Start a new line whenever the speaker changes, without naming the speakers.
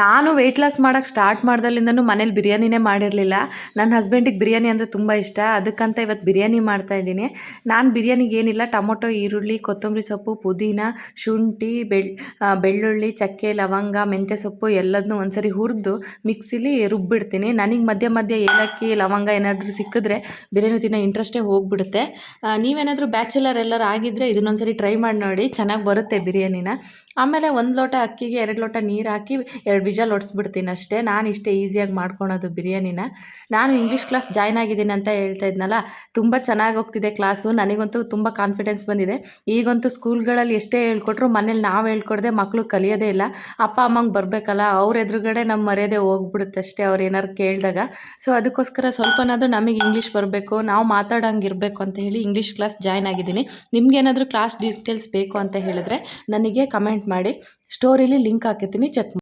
ನಾನು weight loss ಮಾಡೋಕ್ಕೆ start ಮಾಡ್ದಲ್ಲಿಂದನೂ ಮನೇಲಿ ಬಿರಿಯಾನಿನೇ ಮಾಡಿರಲಿಲ್ಲ. ನನ್ನ ಹಸ್ಬೆಂಡಿಗೆ ಬಿರಿಯಾನಿ ಅಂದರೆ ತುಂಬ ಇಷ್ಟ. ಅದಕ್ಕಂತ ಇವತ್ತು ಬಿರಿಯಾನಿ ಮಾಡ್ತಾಯಿದ್ದೀನಿ. ನಾನು ಬಿರಿಯಾನಿಗೆ ಏನಿಲ್ಲ, ಟೊಮೊಟೊ, ಈರುಳ್ಳಿ, ಕೊತ್ತಂಬರಿ ಸೊಪ್ಪು, ಪುದೀನ, ಶುಂಠಿ, ಬೆಳ್ಳುಳ್ಳಿ, ಚಕ್ಕೆ, ಲವಂಗ, ಮೆಂತ್ಯ ಸೊಪ್ಪು ಎಲ್ಲದನ್ನೂ ಒಂದ್ಸರಿ ಹುರಿದು ಮಿಕ್ಸಿಲಿ ರುಬ್ಬಿಡ್ತೀನಿ. ನನಗೆ ಮಧ್ಯೆ ಮಧ್ಯೆ ಏಲಕ್ಕಿ, ಲವಂಗ ಏನಾದರೂ ಸಿಕ್ಕಿದ್ರೆ ಬಿರಿಯಾನಿ ತಿನ್ನೋ ಇಂಟ್ರೆಸ್ಟೇ ಹೋಗ್ಬಿಡುತ್ತೆ. ನೀವೇನಾದರೂ ಬ್ಯಾಚುಲರ್ ಎಲ್ಲರೂ ಆಗಿದ್ದರೆ ಇದನ್ನೊಂದ್ಸರಿ ಟ್ರೈ ಮಾಡಿ ನೋಡಿ, ಚೆನ್ನಾಗಿ ಬರುತ್ತೆ ಬಿರಿಯಾನಿನ. ಆಮೇಲೆ 1 ಲೋಟ ಅಕ್ಕಿಗೆ 2 ಲೋಟ ನೀರು ಹಾಕಿ 2 ವಿಜಲ್ ಹೊಡ್ಸ್ಬಿಡ್ತೀನಿ ಅಷ್ಟೇ. ನಾನು ಇಷ್ಟೇ ಈಸಿಯಾಗಿ ಮಾಡ್ಕೊಳೋದು ಬಿರಿಯಾನಿನ. ನಾನು ಇಂಗ್ಲೀಷ್ ಕ್ಲಾಸ್ ಜಾಯ್ನ್ ಆಗಿದ್ದೀನಿ ಅಂತ ಹೇಳ್ತಾ ಇದ್ನಲ್ಲ, ತುಂಬ ಚೆನ್ನಾಗಿ ಹೋಗ್ತಿದೆ ಕ್ಲಾಸು. ನನಗಂತೂ ತುಂಬ ಕಾನ್ಫಿಡೆನ್ಸ್ ಬಂದಿದೆ. ಈಗಂತೂ ಸ್ಕೂಲ್ಗಳಲ್ಲಿ ಎಷ್ಟೇ ಹೇಳ್ಕೊಟ್ರು ಮನೇಲಿ ನಾವು ಹೇಳ್ಕೊಡ್ದೆ ಮಕ್ಕಳು ಕಲಿಯೋದೇ ಇಲ್ಲ. ಅಪ್ಪ ಅಮ್ಮಂಗೆ ಬರಬೇಕಲ್ಲ, ಅವ್ರ ಎದುರುಗಡೆ ನಮ್ಮ ಮರ್ಯಾದೆ ಹೋಗ್ಬಿಡುತ್ತೆ ಅಷ್ಟೇ, ಅವ್ರು ಏನಾರು ಕೇಳಿದಾಗ. ಸೊ ಅದಕ್ಕೋಸ್ಕರ ಸ್ವಲ್ಪನಾದರೂ ನಮಗೆ ಇಂಗ್ಲೀಷ್ ಬರಬೇಕು, ನಾವು ಮಾತಾಡೋಂಗೆ ಇರಬೇಕು ಅಂತ ಹೇಳಿ ಇಂಗ್ಲೀಷ್ ಕ್ಲಾಸ್ ಜಾಯ್ನ್ ಆಗಿದ್ದೀನಿ. ನಿಮ್ಗೇನಾದರೂ ಕ್ಲಾಸ್ ಡೀಟೇಲ್ಸ್ ಬೇಕು ಅಂತ ಹೇಳಿದ್ರೆ ನನಗೆ ಕಮೆಂಟ್ ಮಾಡಿ, ಸ್ಟೋರಿಲಿ ಲಿಂಕ್ ಹಾಕಿರ್ತೀನಿ, ಚೆಕ್ ಮಾಡಿ.